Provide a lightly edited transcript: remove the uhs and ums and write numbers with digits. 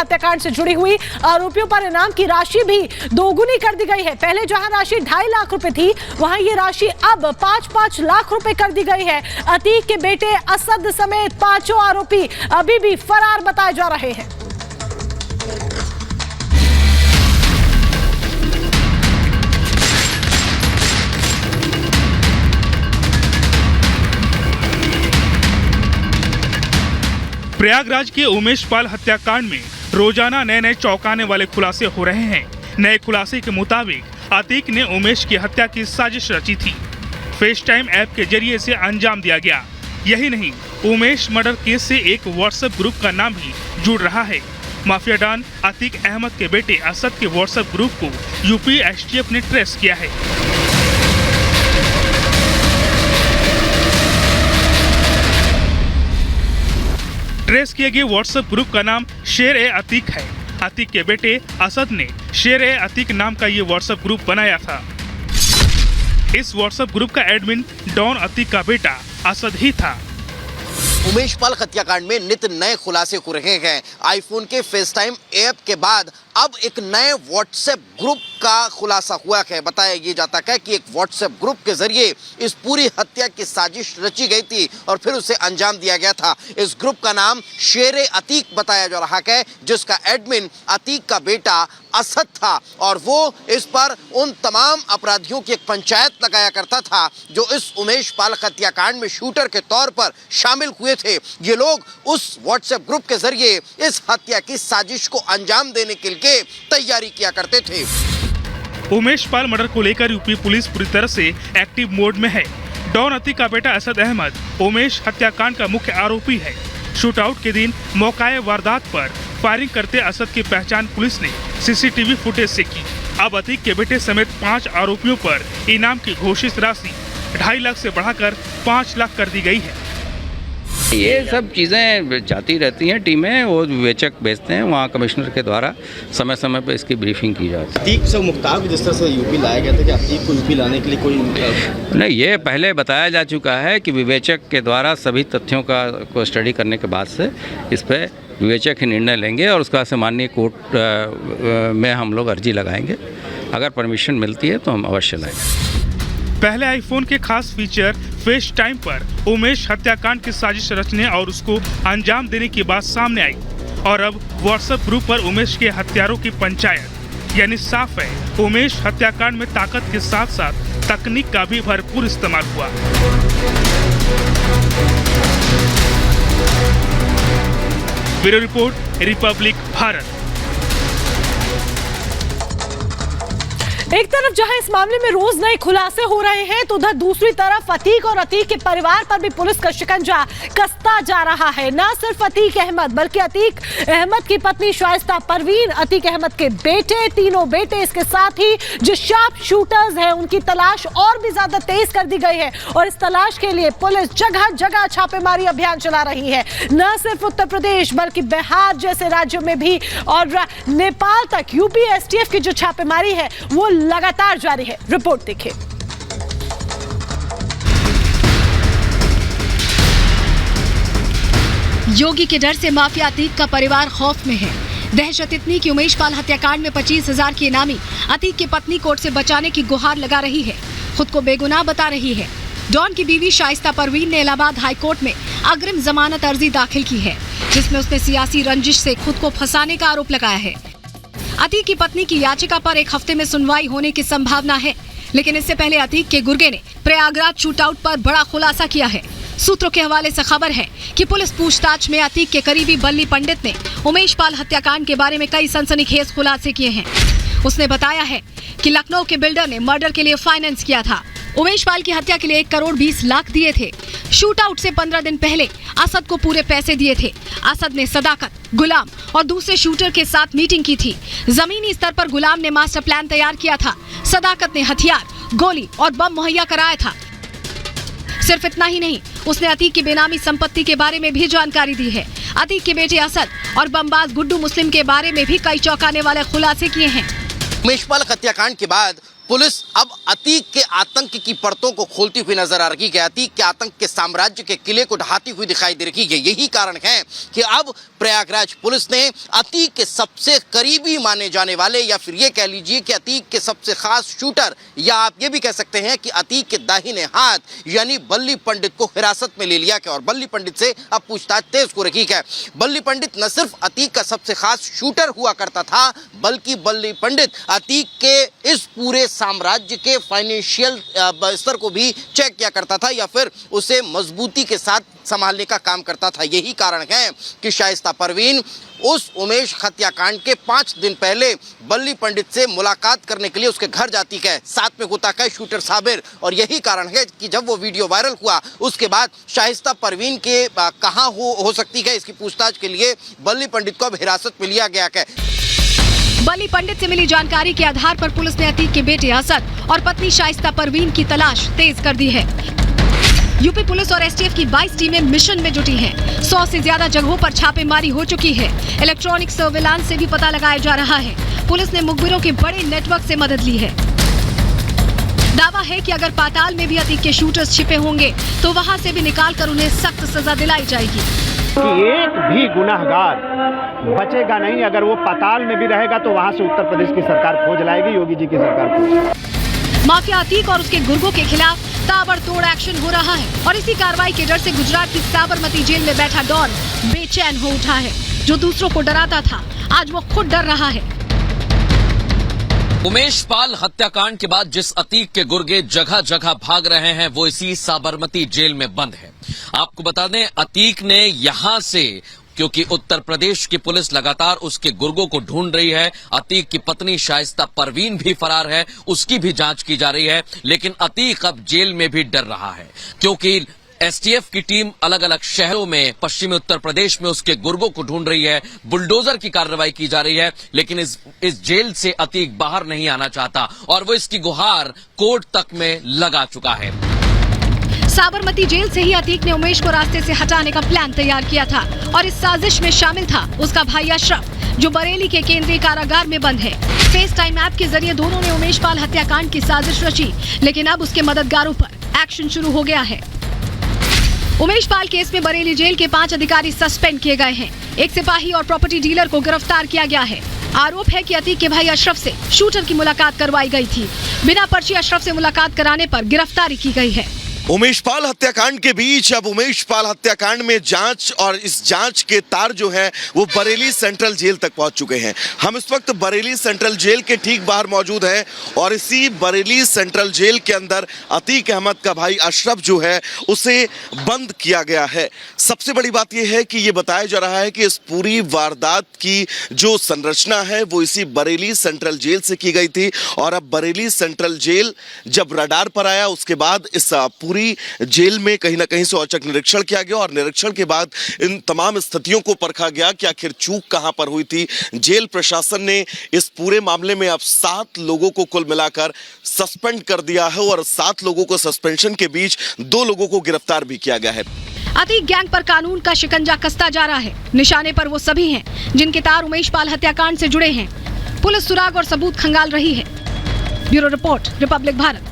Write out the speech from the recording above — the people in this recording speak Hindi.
हत्याकांड से जुड़ी हुई आरोपियों पर इनाम की राशि भी दोगुनी कर दी गई है। पहले जहां राशि 2.5 लाख रुपए थी, वहां ये राशि अब 5-5 लाख रुपए कर दी गई है। अतीक के बेटे असद समेत 5 आरोपी अभी भी फरार बताए जा रहे हैं। प्रयागराज के उमेश पाल हत्याकांड में रोजाना नए नए चौंकाने वाले खुलासे हो रहे हैं। नए खुलासे के मुताबिक अतीक ने उमेश की हत्या की साजिश रची थी। फेस टाइम ऐप के जरिए से अंजाम दिया गया। यही नहीं, उमेश मर्डर केस से एक व्हाट्सएप ग्रुप का नाम भी जुड़ रहा है। माफिया डॉन अतीक अहमद के बेटे असद के व्हाट्सएप ग्रुप को यूपी एसटीएफ ने ट्रेस किया है। ट्रेस किए गए व्हाट्सएप ग्रुप का नाम शेर-ए-अतीक है। अतीक के बेटे असद ने शेर-ए-अतीक नाम का ये व्हाट्सएप ग्रुप बनाया था। इस व्हाट्सएप ग्रुप का एडमिन डॉन अतीक का बेटा असद ही था। उमेश पाल हत्याकांड में नित नए खुलासे हो रहे हैं। आईफोन के फेस टाइम ऐप के बाद अब एक नए व्हाट्सएप ग्रुप का खुलासा हुआ है। बताया ये जाता है कि एक व्हाट्सएप ग्रुप के जरिए इस पूरी हत्या की साजिश रची गई थी और फिर उसे अंजाम दिया गया था। इस ग्रुप का नाम शेर-ए-अतीक बताया जा रहा है, जिसका एडमिन अतीक का बेटा असद था और वो इस पर उन तमाम अपराधियों की एक पंचायत लगाया करता था जो इस उमेश पाल हत्याकांड में शूटर के तौर पर शामिल हुए थे। ये लोग उस व्हाट्सएप ग्रुप के जरिए इस हत्या की साजिश को अंजाम देने के लिए तैयारी किया करते थे। उमेश पाल मर्डर को लेकर यूपी पुलिस पूरी तरह से एक्टिव मोड में है। डॉन अतीक का बेटा असद अहमद उमेश हत्याकांड का मुख्य आरोपी है। शूटआउट के दिन मौकाए वारदात पर फायरिंग करते असद की पहचान पुलिस ने सीसीटीवी फुटेज से की। अब अतीक के बेटे समेत 5 आरोपियों पर इनाम की घोषित राशि 2.5 लाख से बढ़ाकर 5 लाख कर दी गई है। ये सब चीज़ें जाती रहती हैं, टीमें वो विवेचक भेजते हैं, वहाँ कमिश्नर के द्वारा समय समय पर इसकी ब्रीफिंग की जाती है। अतीक से मुख्तार जिस तरह से यूपी लाया गया था कि अतीक को यूपी लाने के लिए कोई नहीं, ये पहले बताया जा चुका है कि विवेचक के द्वारा सभी तथ्यों को स्टडी करने के बाद से इस पर विवेचक ही निर्णय लेंगे और उसका से माननीय कोर्ट में हम लोग अर्जी लगाएंगे। अगर परमिशन मिलती है तो हम अवश्य लाएंगे। पहले आईफोन के खास फीचर फेस टाइम पर उमेश हत्याकांड की साजिश रचने और उसको अंजाम देने की बात सामने आई और अब व्हाट्सएप ग्रुप पर उमेश के हत्यारों की पंचायत। यानी साफ है, उमेश हत्याकांड में ताकत के साथ साथ तकनीक का भी भरपूर इस्तेमाल हुआ। Bureau report, Republic Bharat. एक तरफ जहां इस मामले में रोज नए खुलासे हो रहे हैं, तो उधर दूसरी तरफ अतीक और अतीक के परिवार पर भी पुलिस का शिकंजा कसता जा रहा है। न सिर्फ अतीक अहमद बल्कि अतीक अहमद की पत्नी शाइस्ता परवीन, अतीक अहमद के बेटे, तीनों बेटे, इसके साथ ही जो शार्प शूटर्स हैं उनकी तलाश और भी ज्यादा तेज कर दी गई है और इस तलाश के लिए पुलिस जगह जगह छापेमारी अभियान चला रही है। न सिर्फ उत्तर प्रदेश बल्कि बिहार जैसे राज्यों में भी और नेपाल तक यूपी एसटीएफ की जो छापेमारी है वो लगातार जारी है। रिपोर्ट देखिए। योगी के डर से माफिया अतीक का परिवार खौफ में है। दहशत इतनी कि उमेश पाल हत्याकांड में 25,000 की इनामी अतीक की पत्नी कोर्ट से बचाने की गुहार लगा रही है, खुद को बेगुनाह बता रही है। डॉन की बीवी शाइस्ता परवीन ने इलाहाबाद हाईकोर्ट में अग्रिम जमानत अर्जी दाखिल की है, जिसमें उसने सियासी रंजिश से खुद को फंसाने का आरोप लगाया है। अतीक की पत्नी की याचिका पर 1 हफ्ते में सुनवाई होने की संभावना है, लेकिन इससे पहले अतीक के गुर्गे ने प्रयागराज शूटआउट पर बड़ा खुलासा किया है। सूत्रों के हवाले से खबर है कि पुलिस पूछताछ में अतीक के करीबी बल्ली पंडित ने उमेश पाल हत्याकांड के बारे में कई सनसनीखेज खुलासे किए हैं। उसने बताया है कि लखनऊ के बिल्डर ने मर्डर के लिए फाइनेंस किया था। उमेश पाल की हत्या के लिए 1 करोड़ 20 लाख दिए थे। शूटआउट से 15 दिन पहले असद को पूरे पैसे दिए थे। असद ने सदाकत, गुलाम और दूसरे शूटर के साथ मीटिंग की थी। जमीनी स्तर पर गुलाम ने मास्टर प्लान तैयार किया था। सदाकत ने हथियार, गोली और बम मुहैया कराया था। सिर्फ इतना ही नहीं, उसने अतीक की बेनामी संपत्ति के बारे में भी जानकारी दी है। अतीक के बेटे असद और बमबाज गुड्डू मुस्लिम के बारे में भी कई चौंकाने वाले खुलासे किए हैं। उमेश पाल हत्याकांड के बाद पुलिस अब अतीक के आतंक की परतों को खोलती हुई नजर आ रही है। अतीक के आतंक के साम्राज्य के किले को ढहाती हुई दिखाई दे रही है। यही कारण है कि अब प्रयागराज पुलिस ने अतीक के सबसे करीबी माने जाने वाले, या फिर ये कह लीजिए कि अतीक के सबसे खास शूटर, या आप ये भी कह सकते हैं कि अतीक के दाहिने हाथ यानी बल्ली पंडित को हिरासत में ले लिया गया और बल्ली पंडित से अब पूछताछ तेज हो रही है। बल्ली पंडित न सिर्फ अतीक का सबसे खास शूटर हुआ करता था, बल्कि बल्ली पंडित अतीक के इस पूरे साम्राज्य के फाइनेंशियल स्तर को भी चेक किया करता था, या फिर उसे मजबूती के साथ संभालने का काम करता था। यही कारण है कि शाइस्ता परवीन उस उमेश हत्याकांड के 5 दिन पहले बल्ली पंडित से मुलाकात करने के लिए उसके घर जाती है, साथ में होता है शूटर साबिर। और यही कारण है कि जब वो वीडियो वायरल हुआ उसके बाद शाइस्ता परवीन के कहाँ हो सकती है, इसकी पूछताछ के लिए बल्ली पंडित को अब हिरासत में लिया गया है। बल्ली पंडित से मिली जानकारी के आधार पर पुलिस ने अतीक के बेटे असद और पत्नी शाइस्ता परवीन की तलाश तेज कर दी है। यूपी पुलिस और एसटीएफ की 22 टीमें मिशन में जुटी हैं। 100 से ज्यादा जगहों पर छापेमारी हो चुकी है। इलेक्ट्रॉनिक सर्विलांस से भी पता लगाया जा रहा है। पुलिस ने मुखबिरों के बड़े नेटवर्क से मदद ली है। दावा है कि अगर पाताल में भी अतीक के शूटर्स छिपे होंगे तो वहां से भी निकालकर उन्हें सख्त सजा दिलाई जाएगी। कि एक भी गुनाहगार बचेगा नहीं। अगर वो पाताल में भी रहेगा तो वहां से उत्तर प्रदेश की सरकार खोज लाएगी, योगी जी की सरकार खोज। माफिया अतीक और उसके गुर्गों के खिलाफ ताबड़तोड़ एक्शन हो रहा है और इसी कार्रवाई के डर से गुजरात की साबरमती जेल में बैठा डॉन बेचैन हो उठा है। जो दूसरों को डराता था, आज वो खुद डर रहा है। उमेश पाल हत्याकांड के बाद जिस अतीक के गुर्गे जगह जगह भाग रहे हैं वो इसी साबरमती जेल में बंद है। आपको बता दें, अतीक ने यहां से, क्योंकि उत्तर प्रदेश की पुलिस लगातार उसके गुर्गों को ढूंढ रही है, अतीक की पत्नी शाइस्ता परवीन भी फरार है, उसकी भी जांच की जा रही है, लेकिन अतीक अब जेल में भी डर रहा है क्योंकि एसटीएफ की टीम अलग अलग शहरों में पश्चिमी उत्तर प्रदेश में उसके गुर्गों को ढूंढ रही है। बुलडोजर की कार्रवाई की जा रही है, लेकिन इस जेल से अतीक बाहर नहीं आना चाहता और वो इसकी गुहार कोर्ट तक में लगा चुका है। साबरमती जेल से ही अतीक ने उमेश को रास्ते से हटाने का प्लान तैयार किया था और इस साजिश में शामिल था उसका भाई अशरफ, जो बरेली के केंद्रीय कारागार में बंद है। फेस टाइम ऐप के जरिए दोनों ने उमेश पाल हत्याकांड की साजिश रची, लेकिन अब उसके मददगारों पर एक्शन शुरू हो गया है। उमेश पाल केस में बरेली जेल के 5 अधिकारी सस्पेंड किए गए हैं। एक सिपाही और प्रॉपर्टी डीलर को गिरफ्तार किया गया है। आरोप है कि अतीक के भाई अशरफ से शूटर की मुलाकात करवाई गई थी। बिना पर्ची अशरफ से मुलाकात कराने पर गिरफ्तारी की गई है। उमेश पाल हत्याकांड के बीच अब उमेश पाल हत्याकांड में जांच, और इस जांच के तार जो है वो बरेली सेंट्रल जेल तक पहुंच चुके हैं। हम इस वक्त बरेली सेंट्रल जेल के ठीक बाहर मौजूद हैं और इसी बरेली सेंट्रल जेल के अंदर अतीक अहमद का भाई अशरफ जो है उसे बंद किया गया है। सबसे बड़ी बात यह है कि ये बताया जा रहा है कि इस पूरी वारदात की जो संरचना है वो इसी बरेली सेंट्रल जेल से की गई थी और अब बरेली सेंट्रल जेल जब रडार पर आया उसके बाद इस पूरी जेल में कहीं ना कहीं से औचक निरीक्षण किया गया और निरीक्षण के बाद इन तमाम स्थितियों को परखा गया कि आखिर चूक कहां पर हुई थी। जेल प्रशासन ने इस पूरे मामले में अब 7 लोगों को कुल मिलाकर सस्पेंड कर दिया है और 7 लोगों को सस्पेंशन के बीच 2 लोगों को गिरफ्तार भी किया गया है। अतीक गैंग पर कानून का शिकंजा कसता जा रहा है। निशाने पर वो सभी हैं जिनके तार उमेश पाल हत्याकांड से जुड़े हैं। पुलिस सुराग और सबूत खंगाल रही है। Bureau report, Republic Bharat.